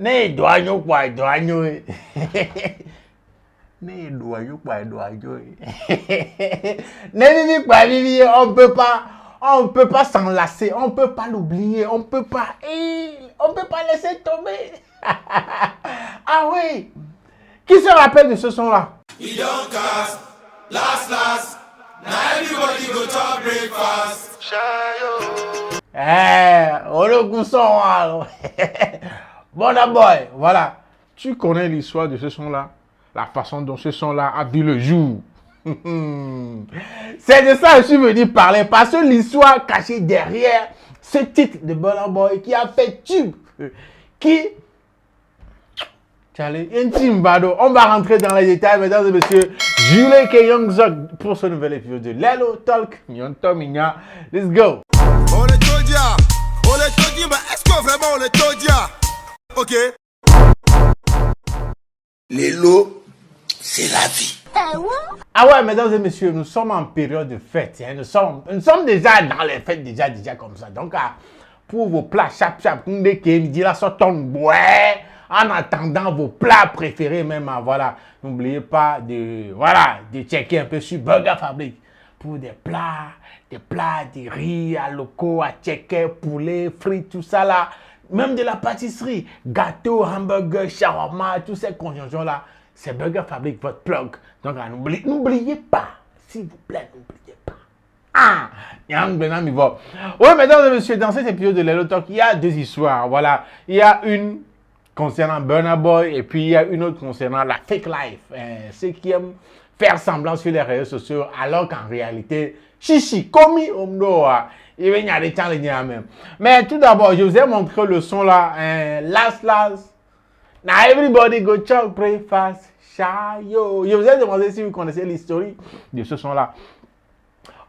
Ne douane quoi, douane. Ne douane quoi, douane. Ne vivi quoi, vivi, on peut pas s'enlacer, on peut pas l'oublier, on peut pas laisser tomber. Ah oui. Qui se rappelle de ce son-là? He don't cast, last. Now everybody go to breakfast. On le gousson, alors. Bon boy, voilà. Tu connais l'histoire de ce son-là? La façon dont ce son-là a vu le jour. C'est de ça que je suis venu parler. Parce que l'histoire cachée derrière ce titre de Burna Boy qui a fait tube. Intime Bado. On va rentrer dans les détails, mesdames et messieurs. Julie K. Young Zog pour ce nouvel épisode de Lelo Talk. Let's go. On est Todia, mais est-ce que vraiment on est Todia? Ok. Lelo, c'est la vie. Ah ouais, mesdames et messieurs, nous sommes en période de fête. Hein. Nous sommes déjà dans les fêtes, déjà comme ça. Donc, pour vos plats, chap, dès que midi là, sortons, ouais. En attendant vos plats préférés même, voilà, n'oubliez pas de checker un peu sur Burger Fabric pour des plats, des riz à locaux, à checker, poulet, frites, tout ça là, même de la pâtisserie, gâteau, hamburger, shawarma, tous ces conjonctions là, c'est Burger Fabric votre plug. Donc n'oubliez pas, s'il vous plaît, n'oubliez pas. Oui, mesdames et messieurs, dans cet épisode de Lelo Talk, il y a deux histoires, voilà, il y a une concernant Burna Boy et puis il y a une autre concernant la fake life, ceux qui aiment faire semblant sur les réseaux sociaux alors qu'en réalité, chichi, commis omdoa, il y a des temps les même. Mais tout d'abord, je vous ai montré le son là, last. Now everybody go chop breakfast, yo. Je vous ai demandé si vous connaissez l'histoire de ce son là.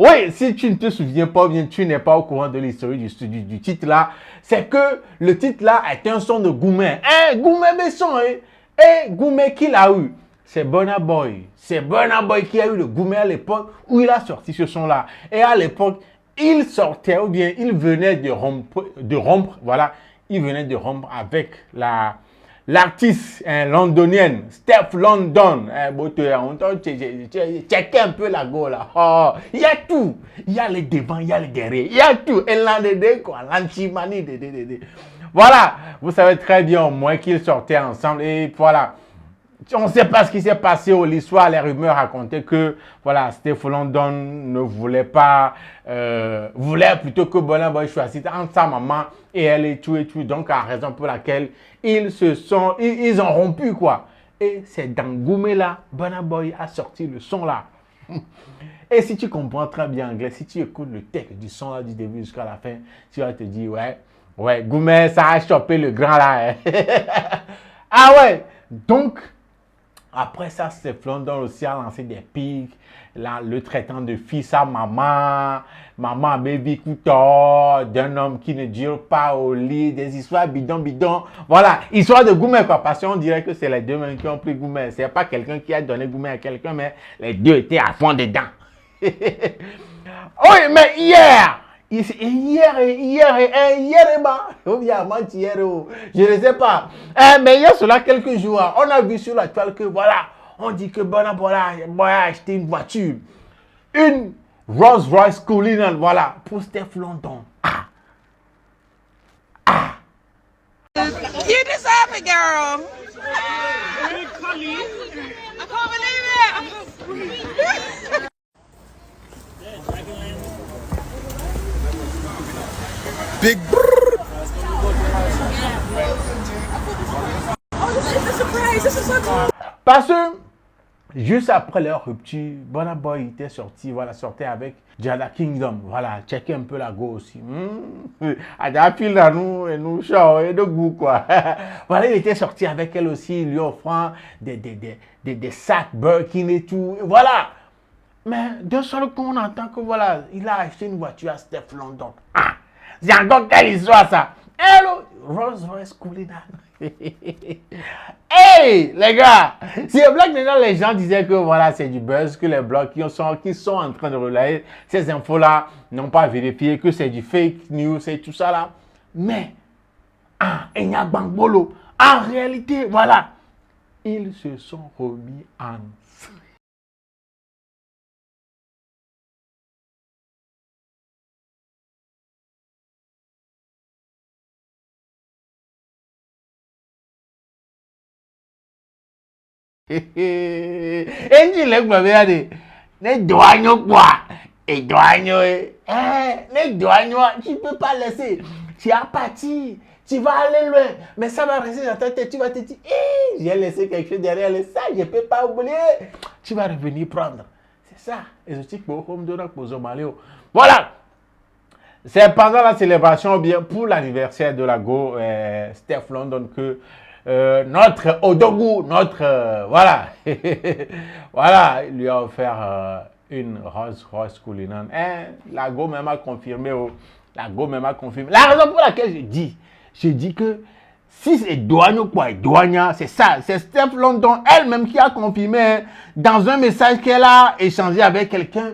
Oui, si tu ne te souviens pas, ou bien tu n'es pas au courant de l'histoire du titre là, c'est que le titre là est un son de Goumet. Goumet Besson, Et Goumet qui l'a eu? C'est Burna Boy. C'est Burna Boy qui a eu le Goumet à l'époque où il a sorti ce son là. Et à l'époque, il sortait, ou bien il venait de rompre, voilà, il venait de rompre avec l'artiste londonienne, Steph London. Checkez un peu la go là. Oh, il y a tout. Il y a les devants, il y a les derrière. Il y a tout. Et là, quoi, l'antimanie. Voilà. Vous savez très bien au moins qu'ils sortaient ensemble. Et voilà. On ne sait pas ce qui s'est passé. L'histoire, les rumeurs racontaient que voilà, Steph London ne voulait pas, voulait plutôt que Burna Boy choisisse entre sa maman et elle et tout. Donc, à raison pour laquelle ils ont rompu quoi. Et c'est dans Goumet là, Burna Boy a sorti le son là. Et si tu comprends très bien anglais, si tu écoutes le texte du son là du début jusqu'à la fin, tu vas te dire ouais, Goumet, ça a chopé le grand là. Ah ouais, donc. Après ça, Steph London aussi a lancé des pics, là, le traitant de fils à maman baby couteau, d'un homme qui ne dure pas au lit, des histoires bidon. Voilà, histoire de Goumet quoi, parce qu'on dirait que c'est les deux mêmes qui ont pris Goumet. C'est pas quelqu'un qui a donné Goumet à quelqu'un, mais les deux étaient à fond dedans. Oui, mais hier, je ne sais pas. Mais il y a cela quelques jours, on a vu sur la toile que voilà, on dit que Burna Boy a acheté une voiture. Une Rolls Royce Cullinan, voilà, pour Steph London. You deserve it, girl. I can't believe it. Big brrr. Parce que juste après leur rupture, Burna Boy était sortait avec Jada Kingdom. Voilà, checker un peu la go aussi. Ada pile à nous show et de goût quoi. Voilà, il était sorti avec elle aussi, lui offrant des sacs Birkin et tout. Et voilà. Mais d'un seul coup, on entend que voilà, il a acheté une voiture à Steph London. C'est encore quelle histoire ça? Hello, Rolls Royce Cullinan. Hey, les gars, si les blogs maintenant, les gens disaient que voilà, c'est du buzz, que les blogs qui sont en train de relayer ces infos-là n'ont pas vérifié, que c'est du fake news et tout ça là. Mais, Enya Bangbolo, En réalité, voilà, ils se sont remis en Enji le gba be ade. Ne douagno quoi. Et douagno ne douagno, tu peux pas laisser. Tu as parti. Tu vas aller loin. Mais ça va rester dans ta tête. Tu vas te dire, j'ai laissé quelque chose derrière le ça, je ne peux pas oublier. Tu vas revenir prendre. C'est ça. Exotique pour Home Donor pour Zomaleo. Voilà. C'est pendant la célébration, bien pour l'anniversaire de la Go Steph London que notre Odogu, voilà, voilà, il lui a offert une Rolls-Royce Cullinan. La Go même a confirmé, la Go même a confirmé. La raison pour laquelle je dis que si c'est douane ou quoi, douania, c'est ça, c'est Steph London elle-même qui a confirmé hein, dans un message qu'elle a échangé avec quelqu'un,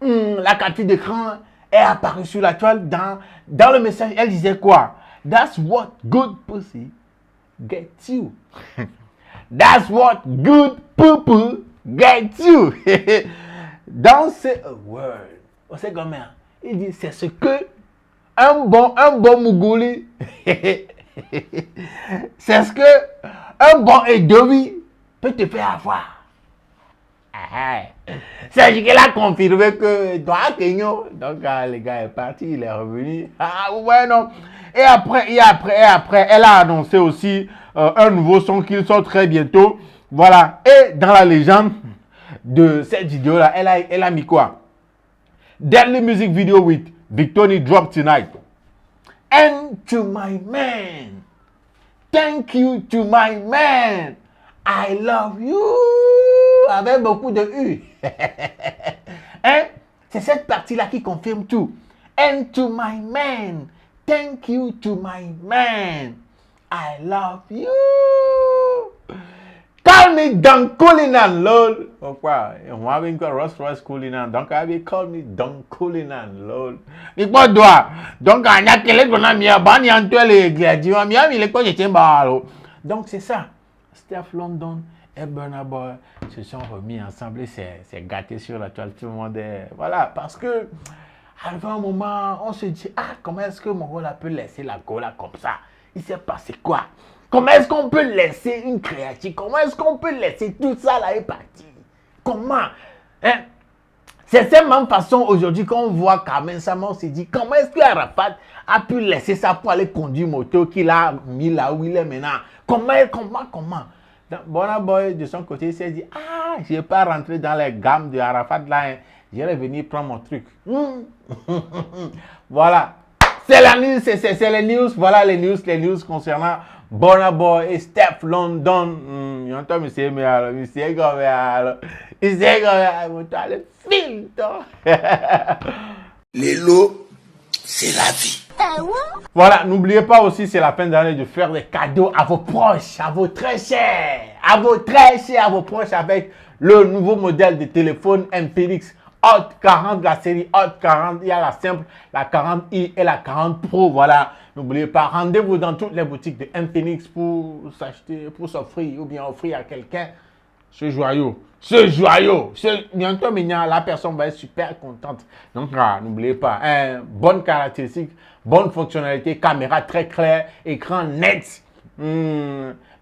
la capture d'écran est apparue sur la toile. Dans le message, elle disait quoi? That's what good pussy get you. That's what good poo get you. Dans ce word, on sait comment il dit c'est ce que un bon Mougouli c'est ce que un bon Edovi peut te faire avoir. C'est ce qu'elle a confirmé que toi, Kenyo, donc le gars est parti, il est revenu. Ah ouais non. Et après, elle a annoncé aussi un nouveau son qu'il sort très bientôt. Voilà. Et dans la légende de cette vidéo-là, elle a mis quoi? Deadly music video with Victony drop tonight. And to my man. Thank you to my man. I love you. Avec beaucoup de U. Hein? C'est cette partie-là qui confirme tout. And to my man. Thank you to my man. I love you. Call me Don Cullinan, lol. Pourquoi? On a une Rolls-Royce Cullinan. Donc, elle call me Don Cullinan, lol. Il pas droit. Donc, on a quel est qu'on a mis à ban, il y a un toile et gladieux. Il est quoi, j'étais balo. Donc, c'est ça. Steph London et Burna Boy se sont remis ensemble et c'est gâté sur la toile. Tout le monde est. Voilà, parce que. À un moment, on se dit, comment est-ce que Mongola peut laisser la Gola comme ça? Il s'est passé quoi? Comment est-ce qu'on peut laisser une créative? Comment est-ce qu'on peut laisser tout ça là et partir? Comment? Hein? C'est cette même façon aujourd'hui qu'on voit Carmen Sama, on s'est dit, comment est-ce que Arafat a pu laisser ça pour aller conduire moto qu'il a mis là où il est maintenant? Comment? Burna Boy, de son côté, il s'est dit, je ne vais pas rentrer dans les gammes de Arafat là, hein. Je vais venir prendre mon truc. Voilà. C'est la news, c'est les news. Voilà les news concernant Burna Boy et Steph London. Il entend monsieur, mais alors, monsieur, comme alors. Monsieur, comme alors. Tu as le fil, toi. Les lots, c'est la vie. Voilà, n'oubliez pas aussi, c'est la fin d'année de faire des cadeaux à vos proches, à vos très chers, à vos proches avec le nouveau modèle de téléphone Infinix Hot 40, la série Hot 40, il y a la simple, la 40i et la 40 Pro, voilà. N'oubliez pas, rendez-vous dans toutes les boutiques de Infinix pour s'acheter, pour s'offrir ou bien offrir à quelqu'un ce joyau. Bientôt, la personne va être super contente. Donc, n'oubliez pas, bonne caractéristique, bonne fonctionnalité, caméra très claire, écran net.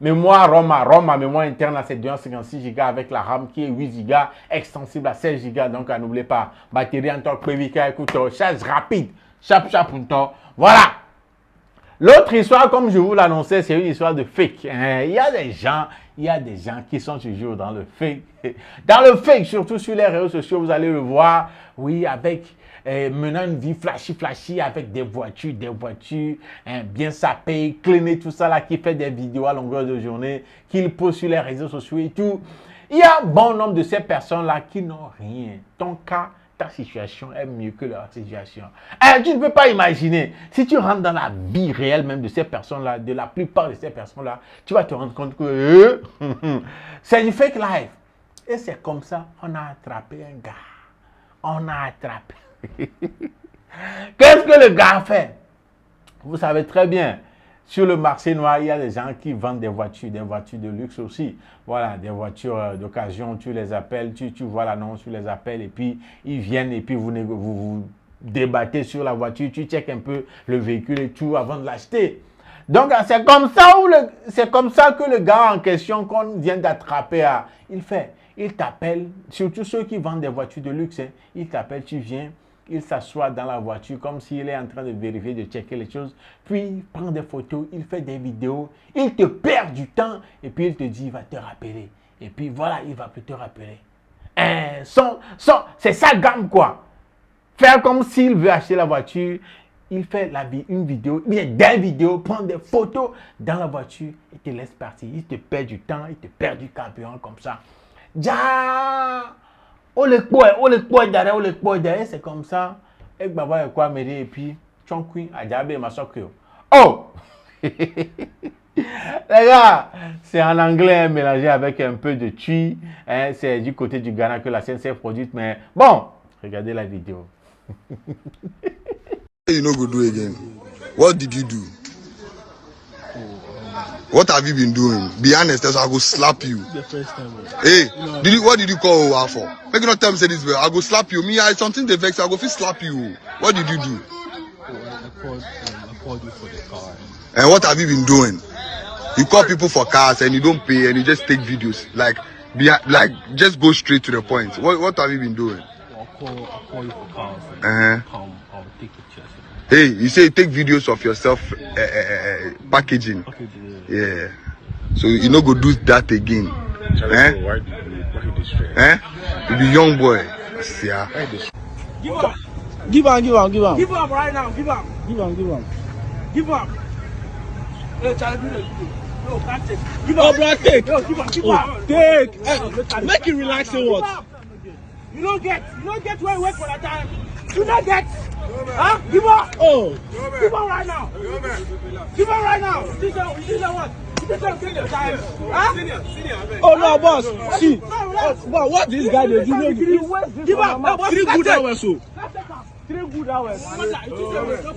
Mémoire Roma, mémoire interne à 256 Go avec la RAM qui est 8 Go, extensible à 16 Go. Donc, n'oubliez pas, batterie en tant que écoute, charge rapide, chap, voilà. L'autre histoire, comme je vous l'annonçais, c'est une histoire de fake. Il y a des gens qui sont toujours dans le fake. Dans le fake, surtout sur les réseaux sociaux, vous allez le voir, oui, avec menant une vie flashy avec des voitures bien sapées, cleanées, tout ça là, qui fait des vidéos à longueur de journée, qu'il pose sur les réseaux sociaux et tout. Il y a un bon nombre de ces personnes-là qui n'ont rien. Ton cas, ta situation est mieux que leur situation. Tu ne peux pas imaginer, si tu rentres dans la vie réelle même de ces personnes-là, de la plupart de ces personnes-là, tu vas te rendre compte que c'est du fake life. Et c'est comme ça, on a attrapé un gars. Qu'est-ce que le gars fait? Vous savez très bien. sur le marché noir, il y a des gens qui vendent des voitures de luxe aussi. Voilà, des voitures d'occasion, tu les appelles, tu vois l'annonce, tu les appelles et puis ils viennent et puis vous débattez sur la voiture, tu checkes un peu le véhicule et tout avant de l'acheter. Donc, c'est comme ça que le gars en question qu'on vient d'attraper, il t'appelle, surtout ceux qui vendent des voitures de luxe, hein, il t'appelle, tu viens, il s'assoit dans la voiture comme s'il est en train de vérifier, de checker les choses, puis il prend des photos, il fait des vidéos, il te perd du temps et puis il te dit, il va te rappeler. Et puis voilà, il va plus te rappeler. C'est sa gamme quoi. Faire comme s'il veut acheter la voiture, il fait une vidéo, bien des vidéos, prend des photos dans la voiture et te laisse partir. Il te perd du temps, il te perd du carburant comme ça. C'est comme ça. Et baba quoi et puis oh les gars, c'est en anglais mélangé avec un peu de tui. Hein, c'est du côté du Ghana que la scène s'est produite. Mais bon, regardez la vidéo. You no go do again. What did you do? What have you been doing? Be honest, else I go slap you. The first time. Hey, what did you call her for? Make you not tell me say this way. I go slap you. Me, I something they vex. I go fit slap you. What did you do? I called you for the car. And what have you been doing? You call people for cars and you don't pay and you just take videos. Like just go straight to the point. What have you been doing? I'll call you for cars. I'll take pictures. Hey, you say you take videos of yourself packaging. Yeah. So you no go do that again. Eh? Why did this stress? Eh? You be young boy. Yeah. Give up. Give up. Give up right now. Give up. Give up. Give up. Hey, Charlie, no, can't take. Give Oh, up. bro, take. No, give up. Give up. Take. Make it relax and what? You don't get where you wait for that time. You don't get. Huh? Give up. Oh. Give up right now. Give up right now. This is what? This is take your time. Huh? Oh no, boss. See. But what this guy they do? Give up. 3 good hours so. 3 good hours.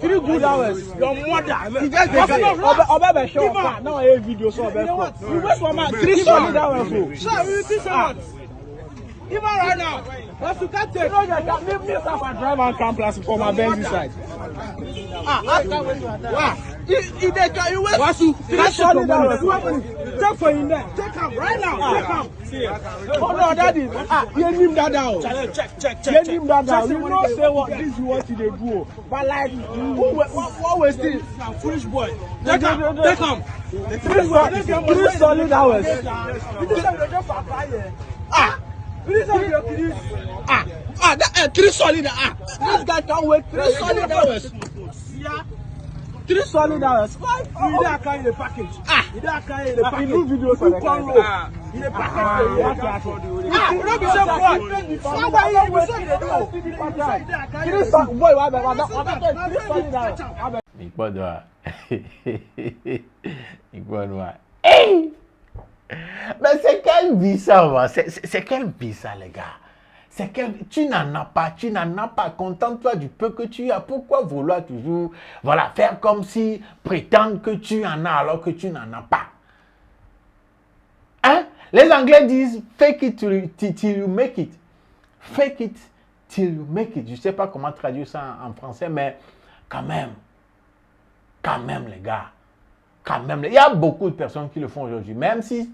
3 good hours. Your mother. He just dey show up. Now I have video so You wait for man. 3 solid hours so. Sir, you see someone. Give her right now. But you can't take. You know that me myself I drive and camp plus for my Benz inside. You wait. Wasu, 3 solid hours. Take for him there. Take him right now. Take him. Oh no, daddy. You him that down. Check. You him that down. You know say what this you want to dey do. But like what we still Foolish boy. Take him. Take him. 3 solid hours. That 3 solid this guy can't wait 3 solid hours. 3 solid hours. You don't carry the package. You don't carry the package. You do videos for the guy. In the package. You don't be so good. Somebody will say they do. 3 solid boy, what 3 solid hours. Il pas droit. Il pas droit. Hey! Mais c'est quelle vie ça, va? C'est quelle vie ça, les gars? Tu n'en as pas. Contente-toi du peu que tu as. Pourquoi vouloir toujours, voilà, faire comme si, prétendre que tu en as alors que tu n'en as pas? Hein? Les Anglais disent fake it till you make it. Fake it till you make it. Je ne sais pas comment traduire ça en français, mais quand même, les gars. Il y a beaucoup de personnes qui le font aujourd'hui. Même si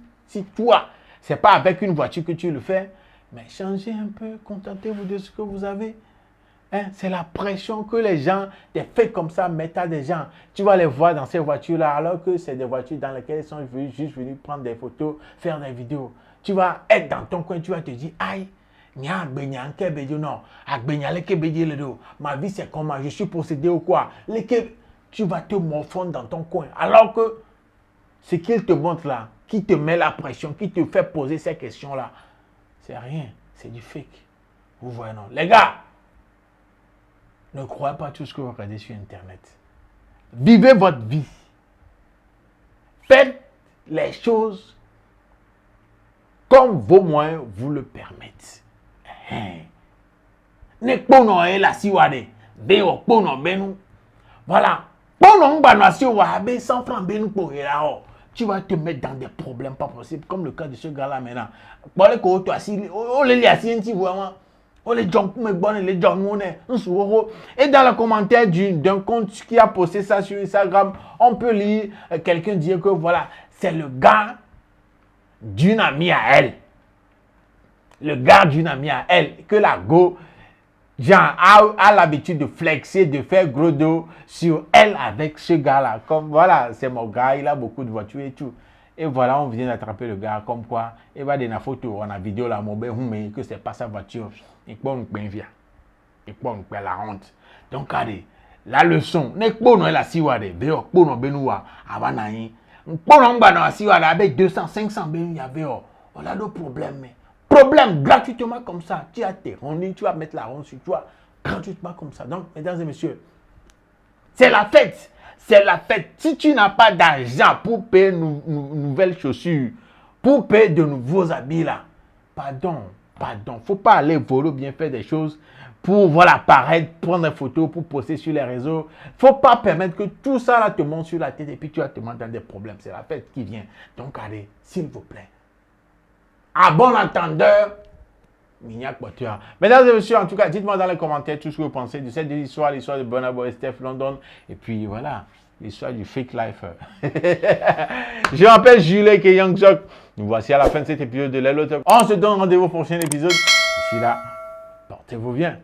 toi, ce n'est pas avec une voiture que tu le fais, mais changez un peu, contentez-vous de ce que vous avez. Hein? C'est la pression que les gens, des faits comme ça, mettent à des gens. Tu vas les voir dans ces voitures-là, alors que c'est des voitures dans lesquelles ils sont juste venus prendre des photos, faire des vidéos. Tu vas être dans ton coin, tu vas te dire, aïe, non, ma vie c'est comment, je suis possédé ou quoi. Tu vas te morfondre dans ton coin. Alors que ce qu'il te montre là, qui te met la pression, qui te fait poser ces questions-là, c'est rien, c'est du fake. Vous voyez, non? Les gars, ne croyez pas tout ce que vous regardez sur Internet. Vivez votre vie. Faites les choses comme vos moyens vous le permettent. Voilà. tu vas te mettre dans des problèmes pas possibles, comme le cas de ce gars-là maintenant. Et dans le commentaire d'un compte qui a posté ça sur Instagram, on peut lire quelqu'un dire que voilà, c'est le gars d'une amie à elle. Le gars d'une amie à elle, que la go, genre, a l'habitude de flexer, de faire gros dos sur elle avec ce gars-là. Comme voilà, c'est mon gars, il a beaucoup de voitures et tout. Et voilà, on vient d'attraper le gars, comme quoi, il va donner la photo, on a vidéo là, mais que c'est pas sa voiture. Il peut nous via. Il peut nous la honte. Donc, allez, la leçon, n'est pas nous la siwade, béo, pour nous benoua, avant naï. Pour nous banoua siwade avec 200, 500 ben, il y avait, on a d'autres problèmes, mais. Problème gratuitement comme ça. Tu as tes rondes, tu vas mettre la ronde sur toi gratuitement comme ça. Donc, mesdames et messieurs, c'est la fête. C'est la fête. Si tu n'as pas d'argent pour payer nouvelles chaussures, pour payer de nouveaux habits là, pardon. Faut pas aller voler ou bien faire des choses pour voilà paraître, prendre des photos pour poster sur les réseaux. Faut pas permettre que tout ça là te monte sur la tête et puis tu vas te mettre dans des problèmes. C'est la fête qui vient. Donc, allez, s'il vous plaît. À bon entendeur, Mignac Boiteur. Mesdames et messieurs, en tout cas, dites-moi dans les commentaires tout ce que vous pensez de cette histoire, l'histoire de Burna Boy et Steph London. Et puis voilà, l'histoire du fake life. Je m'appelle Jules et Young Jock. Nous voici à la fin de cet épisode de l'Hello Talk. On se donne rendez-vous au prochain épisode. D'ici là, portez-vous bien.